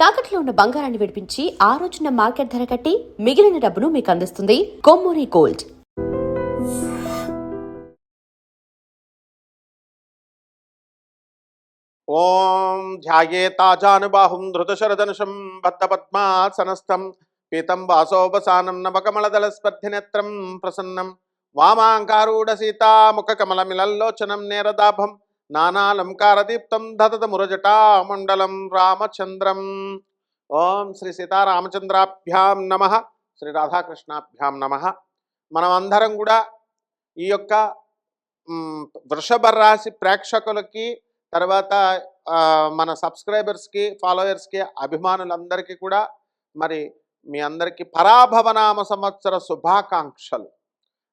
తాకట్లో ఉన్న బంగారాన్ని విడిపించి ఆ రోజున మార్కెట్ ధర కట్టి మిగిలిన డబ్బును మీకు అందిస్తుంది కొమ్మూరి గోల్డ్. ఓం ధ్యాయేతాజానుబాహుం ధృతశరదనుషం బద్ధపద్మాసనస్థం పీతం వాసోపసానం నవకమలదళస్పర్ధినేత్రం ప్రసన్నం వామాంకారూఢ సీతాముఖకమలమిలల్లోచనం నేరదాభం నానాలంకారదీప్తం దదత మురజటామండలం రామచంద్రం. ఓం శ్రీ సీతారామచంద్రాభ్యాం నమ, శ్రీ రాధాకృష్ణాభ్యాం నమ. మనమందరం కూడా ఈ యొక్క వృషభ రాశి ప్రేక్షకులకి, తర్వాత మన సబ్స్క్రైబర్స్కి, ఫాలోయర్స్కి, అభిమానులందరికీ కూడా మరి మీ అందరికీ పరాభవనామ సంవత్సర శుభాకాంక్షలు.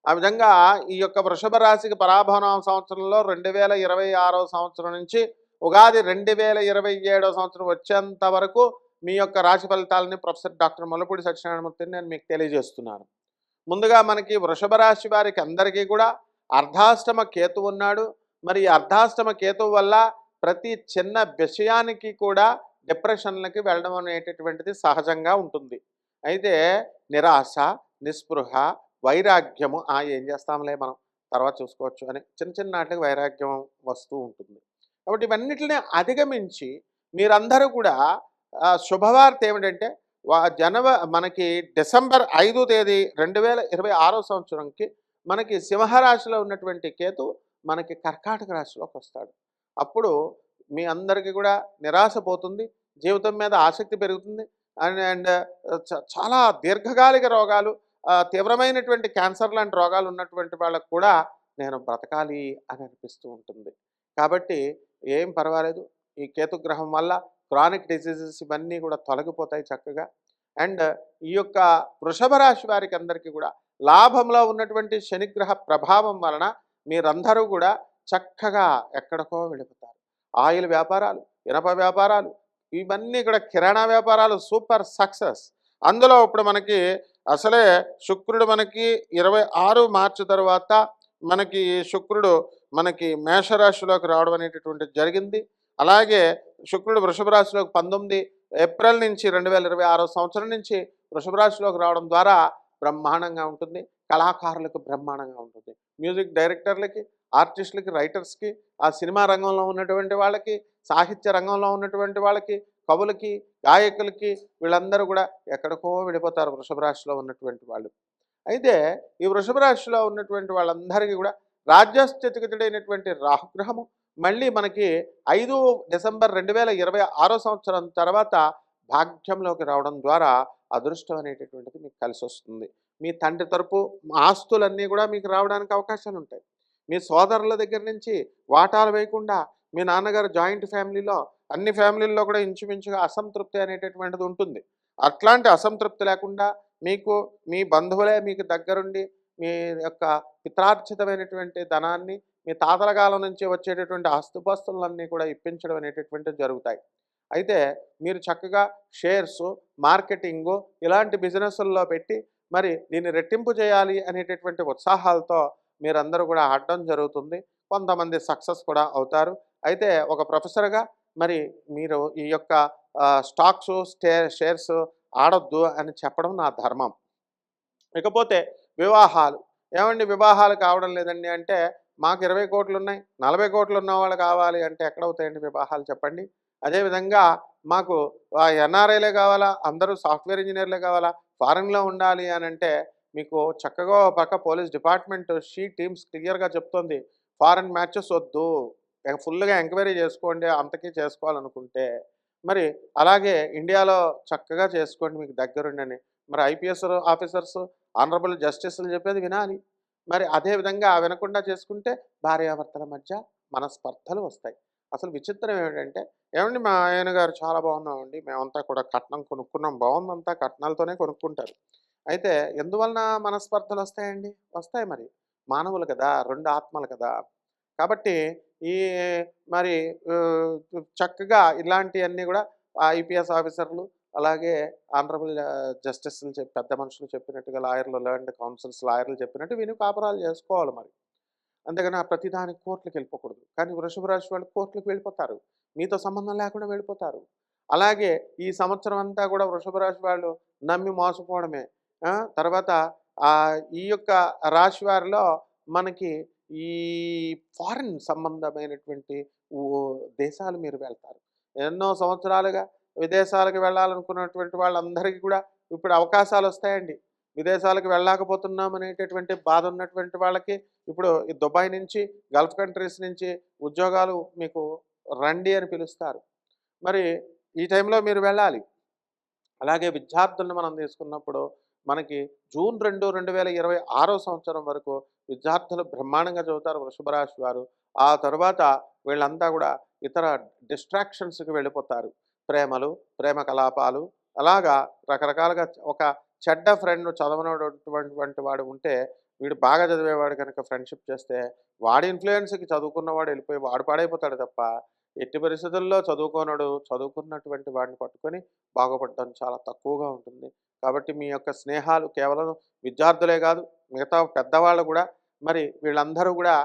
ఆ విధంగా ఈ యొక్క వృషభ రాశికి పరాభవనామ సంవత్సరంలో 2026 సంవత్సరం నుంచి ఉగాది 2027 సంవత్సరం వచ్చేంత వరకు మీ యొక్క రాశి ఫలితాలని ప్రొఫెసర్ డాక్టర్ ముల్లపూడి సత్యనారాయణమూర్తిని నేను మీకు తెలియజేస్తున్నాను. ముందుగా మనకి వృషభ రాశి వారికి అందరికీ కూడా అర్ధాష్టమ కేతు ఉన్నాడు. మరి ఈ అర్ధాష్టమ కేతువు వల్ల ప్రతి చిన్న విషయానికి కూడా డిప్రెషన్లకి వెళ్ళడం అనేటటువంటిది సహజంగా ఉంటుంది. అయితే నిరాశ, నిస్పృహ, వైరాగ్యము ఏం చేస్తాంలే మనం తర్వాత చూసుకోవచ్చు అని చిన్న చిన్న నాటికి వైరాగ్యం వస్తూ ఉంటుంది. కాబట్టి ఇవన్నిటిని అధిగమించి మీరందరూ కూడా శుభవార్త ఏమిటంటే మనకి డిసెంబర్ 5వ తేదీ 2026 సంవత్సరంకి మనకి సింహరాశిలో ఉన్నటువంటి కేతు మనకి కర్కాటక రాశిలోకి వస్తాడు. అప్పుడు మీ అందరికీ కూడా నిరాశ పోతుంది, జీవితం మీద ఆసక్తి పెరుగుతుంది. అండ్ చాలా దీర్ఘకాలిక రోగాలు, తీవ్రమైనటువంటి క్యాన్సర్ లాంటి రోగాలు ఉన్నటువంటి వాళ్ళకు కూడా నేను బ్రతకాలి అని అనిపిస్తూ ఉంటుంది. కాబట్టి ఏం పర్వాలేదు, ఈ కేతుగ్రహం వల్ల క్రానిక్ డిసీజెస్ ఇవన్నీ కూడా తొలగిపోతాయి చక్కగా. అండ్ ఈ యొక్క వృషభ రాశి వారికి అందరికీ కూడా లాభంలో ఉన్నటువంటి శనిగ్రహ ప్రభావం వలన మీరందరూ కూడా చక్కగా ఎక్కడికో వెళ్ళిపోతారు. ఆయిల్ వ్యాపారాలు, ఇనప వ్యాపారాలు, ఇవన్నీ కూడా కిరాణా వ్యాపారాలు సూపర్ సక్సెస్. అందులో ఇప్పుడు మనకి అసలే శుక్రుడు మనకి 26 మార్చి తర్వాత మనకి శుక్రుడు మనకి మేషరాశిలోకి రావడం అనేటటువంటిది జరిగింది. అలాగే శుక్రుడు వృషభ రాశిలోకి 19 ఏప్రిల్ నుంచి 2026 సంవత్సరం నుంచి వృషభ రాశిలోకి రావడం ద్వారా బ్రహ్మాండంగా ఉంటుంది. కళాకారులకు బ్రహ్మాండంగా ఉంటుంది. మ్యూజిక్ డైరెక్టర్లకి, ఆర్టిస్టులకి, రైటర్స్కి, ఆ సినిమా రంగంలో ఉన్నటువంటి వాళ్ళకి, సాహిత్య రంగంలో ఉన్నటువంటి వాళ్ళకి, కవులకి, గాయకులకి, వీళ్ళందరూ కూడా ఎక్కడికో వెళ్ళిపోతారు వృషభ రాశిలో ఉన్నటువంటి వాళ్ళు. అయితే ఈ వృషభ రాశిలో ఉన్నటువంటి వాళ్ళందరికీ కూడా రాజ్యస్థితిగతుడైనటువంటి రాహుగ్రహము మళ్ళీ మనకి 5 డిసెంబర్ 2026 సంవత్సరం తర్వాత భాగ్యంలోకి రావడం ద్వారా అదృష్టం అనేటటువంటిది మీకు కలిసి వస్తుంది. మీ తండ్రి తరపు ఆస్తులన్నీ కూడా మీకు రావడానికి అవకాశాలు ఉంటాయి. మీ సోదరుల దగ్గర నుంచి వాటాలు వేయకుండా, మీ నాన్నగారు జాయింట్ ఫ్యామిలీలో, అన్ని ఫ్యామిలీల్లో కూడా ఇంచుమించుగా అసంతృప్తి అనేటటువంటిది ఉంటుంది. అట్లాంటి అసంతృప్తి లేకుండా మీకు మీ బంధువులే మీకు దగ్గరుండి మీ యొక్క పిత్రార్జితమైనటువంటి ధనాన్ని, మీ తాతల కాలం నుంచి వచ్చేటటువంటి ఆస్తుపాస్తులన్నీ కూడా ఇప్పించడం అనేటటువంటివి జరుగుతాయి. అయితే మీరు చక్కగా షేర్సు, మార్కెటింగు ఇలాంటి బిజినెస్ల్లో పెట్టి మరి దీన్ని రెట్టింపు చేయాలి అనేటటువంటి ఉత్సాహాలతో మీరందరూ కూడా ఆడడం జరుగుతుంది. కొంతమంది సక్సెస్ కూడా అవుతారు. అయితే ఒక ప్రొఫెసర్గా మరి మీరు ఈ యొక్క స్టాక్సు, షేర్స్ ఆడొద్దు అని చెప్పడం నా ధర్మం. ఇకపోతే వివాహాలు, ఏమండి వివాహాలు కావడం లేదండి అంటే, మాకు 20 కోట్లు ఉన్నాయి, 40 కోట్లు ఉన్న వాళ్ళు కావాలి అంటే ఎక్కడవుతాయండి వివాహాలు చెప్పండి. అదేవిధంగా మాకు ఎన్ఆర్ఐలే కావాలా, అందరూ సాఫ్ట్వేర్ ఇంజనీర్లే కావాలా, ఫారెన్లో ఉండాలి అని అంటే మీకు చక్కగా పక్క పోలీస్ డిపార్ట్మెంట్ టీమ్స్ క్లియర్గా చెప్తుంది, ఫారెన్ మ్యాచెస్ వద్దు, ఫుల్గా ఎంక్వైరీ చేసుకోండి అంతకీ చేసుకోవాలనుకుంటే. మరి అలాగే ఇండియాలో చక్కగా చేసుకోండి మీకు దగ్గరుండని. మరి ఐపీఎస్ ఆఫీసర్స్, ఆనరబుల్ జస్టిస్లు చెప్పేది వినాలి. మరి అదేవిధంగా వినకుండా చేసుకుంటే భార్యాభర్తల మధ్య మనస్పర్ధలు వస్తాయి. అసలు విచిత్రం ఏమిటంటే, ఏమండి మా ఆయన గారు చాలా బాగున్నామండి, మేమంతా కూడా కట్నం కొనుక్కున్నాం, బాగుందంతా కట్నాలతోనే కొనుక్కుంటారు. అయితే ఎందువలన మనస్పర్ధలు వస్తాయండి? వస్తాయి. మరి మానవులు కదా, 2 ఆత్మలు కదా. కాబట్టి ఈ మరి చక్కగా ఇలాంటివన్నీ కూడా ఐపీఎస్ ఆఫీసర్లు, అలాగే ఆనరబుల్ జస్టిస్లు పెద్ద మనుషులు చెప్పినట్టుగా, లాయర్లు, లర్న్డ్ కౌన్సిల్స్ లాయర్లు చెప్పినట్టు విని కాపురాలు చేసుకోవాలి మరి. అంతేగాని ప్రతిదానికి కోర్టులకు వెళ్ళిపోకూడదు. కానీ వృషభ రాశి వాళ్ళు కోర్టులకు వెళ్ళిపోతారు, మీతో సంబంధం లేకుండా వెళ్ళిపోతారు. అలాగే ఈ సంవత్సరం అంతా కూడా వృషభ రాశి వాళ్ళు నమ్మి మోసపోవడమే. తర్వాత ఈ యొక్క రాశి వారిలో మనకి ఈ ఫారిన్ సంబంధమైనటువంటి ఊ దేశాలు మీరు వెళ్తారు. ఎన్నో సంవత్సరాలుగా విదేశాలకు వెళ్ళాలనుకున్నటువంటి వాళ్ళందరికీ కూడా ఇప్పుడు అవకాశాలొస్తాయండి. విదేశాలకు వెళ్ళలేకపోతున్నాం అనేటటువంటి బాధ ఉన్నటువంటి వాళ్ళకి ఇప్పుడు ఈ దుబాయ్ నుంచి, గల్ఫ్ కంట్రీస్ నుంచి ఉద్యోగాలు మీకు రండి అని పిలుస్తారు. మరి ఈ టైంలో మీరు వెళ్ళాలి. అలాగే విద్యార్థులను మనం తీసుకున్నప్పుడు మనకి జూన్ 2, 2026 సంవత్సరం వరకు విద్యార్థులు బ్రహ్మాండంగా చదువుతారు వృషభ రాశి వారు. ఆ తర్వాత వీళ్ళంతా కూడా ఇతర డిస్ట్రాక్షన్స్‌కి వెళ్ళిపోతారు. ప్రేమలు, ప్రేమ కలాపాలు అలాగా రకరకాలుగా ఒక చెడ్డ ఫ్రెండ్ చదవనటువంటి వాడు ఉంటే వీడు బాగా చదివేవాడు కనుక ఫ్రెండ్‌షిప్ చేస్తే వాడి ఇన్‌ఫ్లూయెన్స్‌కి చదువుకున్నవాడు వెళ్ళిపోయి వాడు పాడైపోతాడు తప్ప ఎట్టి పరిస్థితుల్లో చదువుకోనోడు చదువుకున్నటువంటి వాడిని పట్టుకొని బాగుపడడం చాలా తక్కువగా ఉంటుంది. కాబట్టి మీ యొక్క స్నేహాలు కేవలం విద్యార్థులే కాదు మిగతా పెద్దవాళ్ళు కూడా మరి వీళ్ళందరూ కూడా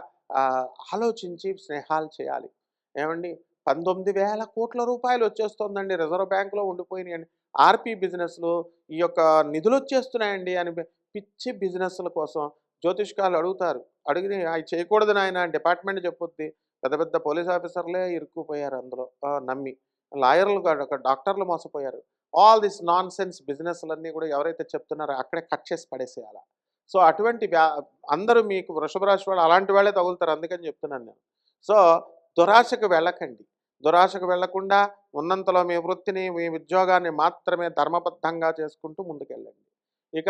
ఆలోచించి స్నేహాలు చేయాలి. ఏమండి 19,000 కోట్ల రూపాయలు వచ్చేస్తుందండి రిజర్వ్ బ్యాంక్‌లో ఉండిపోయినాయండి. ఆర్‌పి బిజినెస్‌లు ఈ యొక్క నిధులు వచ్చేస్తున్నాయండి అని పిచ్చి బిజినెస్‌ల కోసం జ్యోతిష్కాలు అడుగుతారు. అడిగి అయి చేయకూడదు నాయన డిపార్ట్మెంట్ చెప్పుద్ది. పెద్ద పెద్ద పోలీస్ ఆఫీసర్లే ఇరుక్కుపోయారు అందులో నమ్మి. లాయర్లు కాదు డాక్టర్లు మోసపోయారు. ఆల్ దిస్ నాన్‌సెన్స్ బిజినెస్‌లన్నీ కూడా ఎవరైతే చెప్తున్నారో అక్కడే కట్ చేసి పడేసేయాల. సో అటువంటి అందరూ మీకు వృషభ రాశి వాళ్ళు అలాంటి వాళ్ళే తగులుతారు అందుకని చెప్తున్నాను నేను. సో దురాశకు వెళ్ళకండి. దురాశకు వెళ్ళకుండా ఉన్నంతలో మీ వృత్తిని, మీ ఉద్యోగాన్ని మాత్రమే ధర్మబద్ధంగా చేసుకుంటూ ముందుకెళ్ళండి. ఇక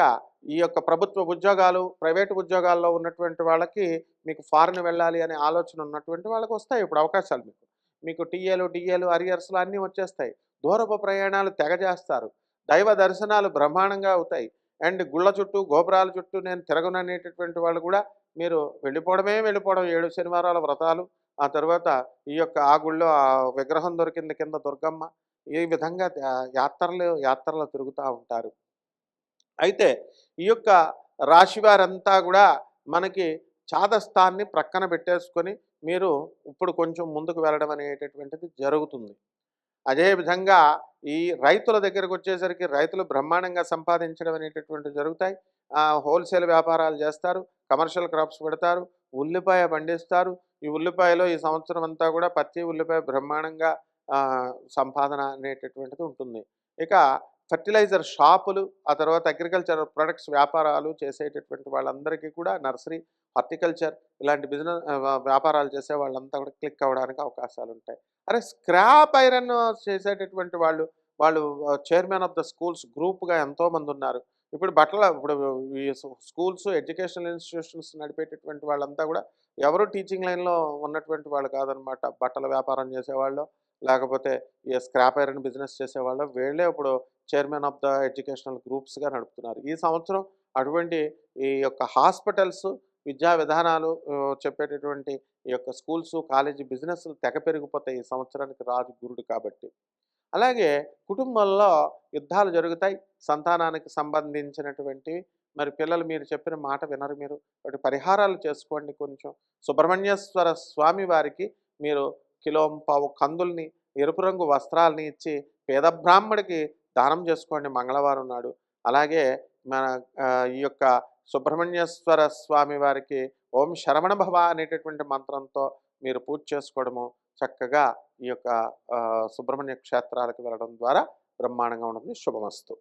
ఈ యొక్క ప్రభుత్వ ఉద్యోగాలు, ప్రైవేటు ఉద్యోగాల్లో ఉన్నటువంటి వాళ్ళకి మీకు ఫారిన్ వెళ్ళాలి అనే ఆలోచన ఉన్నటువంటి వాళ్ళకి వస్తాయి ఇప్పుడు అవకాశాలు మీకు. మీకు టీఏలు, డీఏలు, అరియర్స్‌లు అన్నీ వచ్చేస్తాయి. దూరపు ప్రయాణాలు తెగ చేస్తారు. దైవ దర్శనాలు బ్రహ్మాండంగా అవుతాయి. అండ్ గుళ్ళ చుట్టూ, గోపురాల చుట్టూ నేను తిరగననేటటువంటి వాళ్ళు కూడా మీరు వెళ్ళిపోవడం 7 శనివారాల వ్రతాలు, ఆ తర్వాత ఈ యొక్క ఆ గుళ్ళో ఆ విగ్రహం దొరికింది కింద దుర్గమ్మ. ఈ విధంగా యాత్రలు తిరుగుతూ ఉంటారు. అయితే ఈ యొక్క రాశివారంతా కూడా మనకి చాదస్తాన్ని ప్రక్కన పెట్టేసుకొని మీరు ఇప్పుడు కొంచెం ముందుకు వెళ్ళడం అనేటటువంటిది జరుగుతుంది. అదేవిధంగా ఈ రైతుల దగ్గరకు వచ్చేసరికి రైతులు బ్రహ్మాండంగా సంపాదించడం అనేటటువంటివి జరుగుతాయి. హోల్సేల్ వ్యాపారాలు చేస్తారు, కమర్షియల్ క్రాప్స్ పెడతారు, ఉల్లిపాయ పండిస్తారు. ఈ ఉల్లిపాయలో ఈ సంవత్సరం అంతా కూడా పచ్చి ఉల్లిపాయ బ్రహ్మాండంగా సంపాదన అనేటటువంటిది ఉంటుంది. ఇక ఫర్టిలైజర్ షాపులు, ఆ తర్వాత అగ్రికల్చర్ ప్రొడక్ట్స్ వ్యాపారాలు చేసేటటువంటి వాళ్ళందరికీ కూడా నర్సరీ, హార్టికల్చర్ ఇలాంటి బిజినెస్ వ్యాపారాలు చేసే వాళ్ళంతా కూడా క్లిక్ అవ్వడానికి అవకాశాలు ఉంటాయి. అరే స్క్రాప్ ఐరన్ చేసేటటువంటి వాళ్ళు చైర్మన్ ఆఫ్ ద స్కూల్స్ గ్రూప్‌గా ఎంతోమంది ఉన్నారు. ఇప్పుడు ఈ స్కూల్స్, ఎడ్యుకేషనల్ ఇన్‌స్టిట్యూషన్స్ నడిపేటటువంటి వాళ్ళంతా కూడా ఎవరు టీచింగ్ లైన్‌లో ఉన్నటువంటి వాళ్ళు కాదనమాట. బట్టల వ్యాపారం చేసేవాళ్ళో, లేకపోతే ఈ స్క్రాప్ ఐరన్ బిజినెస్ చేసేవాళ్ళో వీళ్ళే ఇప్పుడు చైర్మన్ ఆఫ్ ద ఎడ్యుకేషనల్ గ్రూప్స్‌గా నడుపుతున్నారు. ఈ సంవత్సరం అటువంటి ఈ యొక్క హాస్పిటల్స్, విద్యా విధానాలు చెప్పేటటువంటి ఈ యొక్క స్కూల్స్, కాలేజీ బిజినెస్‌లు తెగ పెరిగిపోతాయి ఈ సంవత్సరానికి రాజు గురుడు కాబట్టి. అలాగే కుటుంబంలో యుద్ధాలు జరుగుతాయి. సంతానానికి సంబంధించినటువంటివి మరి పిల్లలు మీరు చెప్పిన మాట వినరు మీరు. వాటి పరిహారాలు చేసుకోండి కొంచెం. సుబ్రహ్మణ్యేశ్వర స్వామి వారికి మీరు కిలోంపావు కందుల్ని, ఎరుపు రంగు వస్త్రాలని ఇచ్చి పేద బ్రాహ్మడికి దానం చేసుకోండి మంగళవారం నాడు. అలాగే మన ఈ యొక్క సుబ్రహ్మణ్యేశ్వర స్వామి వారికి ఓం శరవణ భవ అనేటటువంటి మంత్రంతో మీరు పూజ చేసుకోవడము చక్కగా ఈ యొక్క సుబ్రహ్మణ్య క్షేత్రాలకు వెళ్ళడం ద్వారా బ్రహ్మాండంగా ఉంటుంది. శుభమస్తు.